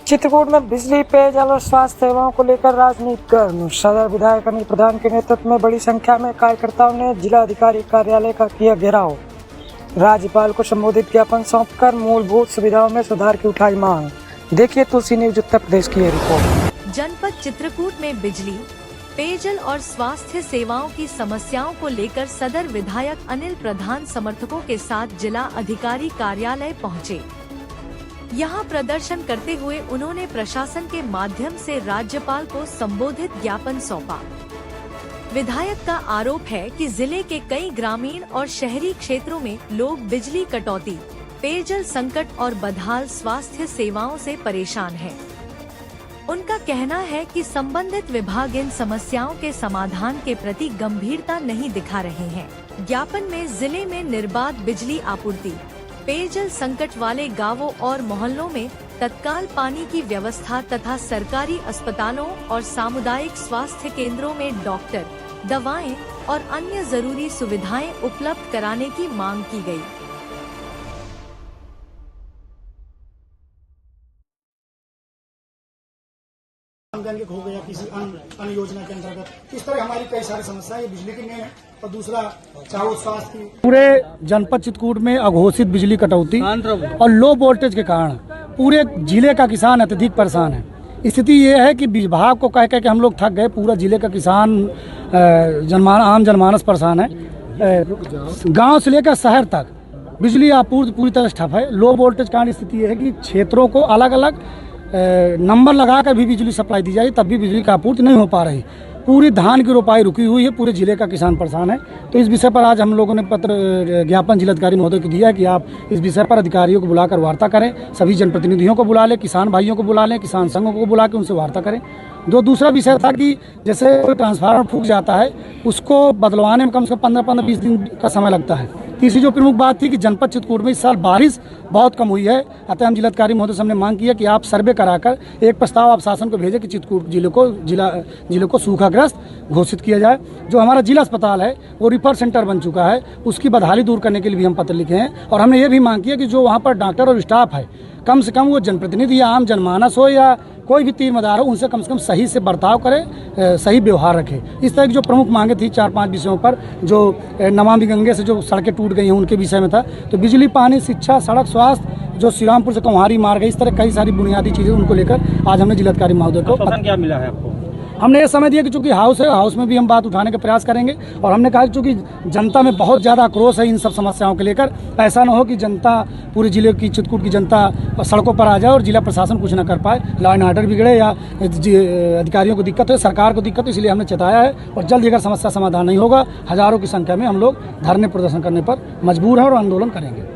चित्रकूट में बिजली, पेयजल और स्वास्थ्य सेवाओं को लेकर राजनीति गर्म। सदर विधायक अनिल प्रधान के नेतृत्व में बड़ी संख्या में कार्यकर्ताओं ने जिलाधिकारी कार्यालय का किया घेराव। राज्यपाल को संबोधित ज्ञापन सौंपकर मूलभूत सुविधाओं में सुधार की उठाई मांग। देखिए तुलसी न्यूज उत्तर प्रदेश की रिपोर्ट। जनपद चित्रकूट में बिजली, पेयजल और स्वास्थ्य सेवाओं की समस्याओं को लेकर सदर विधायक अनिल प्रधान समर्थकों के साथ जिला अधिकारी कार्यालय पहुंचे। यहां प्रदर्शन करते हुए उन्होंने प्रशासन के माध्यम से राज्यपाल को संबोधित ज्ञापन सौंपा। विधायक का आरोप है कि जिले के कई ग्रामीण और शहरी क्षेत्रों में लोग बिजली कटौती, पेयजल संकट और बदहाल स्वास्थ्य सेवाओं से परेशान हैं। उनका कहना है कि संबंधित विभाग इन समस्याओं के समाधान के प्रति गंभीरता नहीं दिखा रहे हैं। ज्ञापन में जिले में निर्बाध बिजली आपूर्ति, पेयजल संकट वाले गांवों और मोहल्लों में तत्काल पानी की व्यवस्था तथा सरकारी अस्पतालों और सामुदायिक स्वास्थ्य केंद्रों में डॉक्टर, दवाएं और अन्य जरूरी सुविधाएं उपलब्ध कराने की मांग की गई। आमदन हो गया किसी अन्य योजना के अंतर्गत, इस तरह हमारी कई सारी समस्याएं ये बिजली की में है। और दूसरा चाहे स्वास्थ्य की, पूरे जनपद चित्रकूट में अघोषित बिजली कटौती और लो वोल्टेज के कारण पूरे जिले का किसान अत्यधिक परेशान है। स्थिति ये है कि विभाग को कह के हम लोग थक गए। पूरा जिले का किसान आम जनमानस परेशान है। गांव से लेकर शहर तक बिजली आपूर्ति पूरी तरह ठप है। लो वोल्टेज कारण स्थिति ये है कि क्षेत्रों को अलग अलग नंबर लगाकर भी बिजली सप्लाई दी जाए, तब भी बिजली की आपूर्ति नहीं हो पा रही। पूरी धान की रोपाई रुकी हुई है। पूरे जिले का किसान परेशान है। तो इस विषय पर आज हम लोगों ने पत्र ज्ञापन जिलाधिकारी महोदय को दिया है कि आप इस विषय पर अधिकारियों को बुलाकर वार्ता करें, सभी जनप्रतिनिधियों को बुला लें, किसान भाइयों को बुला लें, किसान संघों को बुला के उनसे वार्ता करें। दूसरा विषय था कि जैसे कोई ट्रांसफार्मर फूक जाता है उसको बदलवाने में कम से कम 15-20 दिन का समय लगता है। तीसरी जो प्रमुख बात थी कि जनपद चित्रकूट में इस साल बारिश बहुत कम हुई है। अतः हम जिलाधिकारी महोदय से हमने मांग की है कि आप सर्वे कराकर एक प्रस्ताव आप शासन को भेजें कि चित्रकूट जिले को सूखाग्रस्त घोषित किया जाए। जो हमारा जिला अस्पताल है वो रिफर सेंटर बन चुका है, उसकी बदहाली दूर करने के लिए भी हम पत्र लिखे हैं। और हमने ये भी मांग की है कि जो वहाँ पर डॉक्टर और स्टाफ है, कम से कम वो जनप्रतिनिधि या आम जनमानस हो या कोई भी तीर मदार हो, उनसे कम से कम सही से बर्ताव करे, सही व्यवहार रखे। इस तरह की जो प्रमुख मांगे थी 4-5 विषयों पर, जो नमामि गंगे से जो सड़कें टूट गई हैं उनके विषय में था। तो बिजली, पानी, शिक्षा, सड़क, स्वास्थ्य, जो श्री रामपुर से कंवारी मार्ग है, इस तरह कई सारी बुनियादी चीज़ें उनको लेकर आज हमने जिलाधिकारी महोदय को क्या मिला है आपको? हमने ये समय दिया कि चूंकि हाउस है, हाउस में भी हम बात उठाने का प्रयास करेंगे। और हमने कहा कि चूंकि जनता में बहुत ज़्यादा आक्रोश है इन सब समस्याओं को लेकर, ऐसा न हो कि जनता, पूरे जिले की, चित्रकूट की जनता सड़कों पर आ जाए और जिला प्रशासन कुछ न कर पाए, लॉ एंड ऑर्डर बिगड़े या अधिकारियों को दिक्कत हो, सरकार को दिक्कत हो। इसलिए हमने चेताया है और जल्द अगर समस्या समाधान नहीं होगा, हज़ारों की संख्या में हम लोग धरने प्रदर्शन करने पर मजबूर हैं और आंदोलन करेंगे।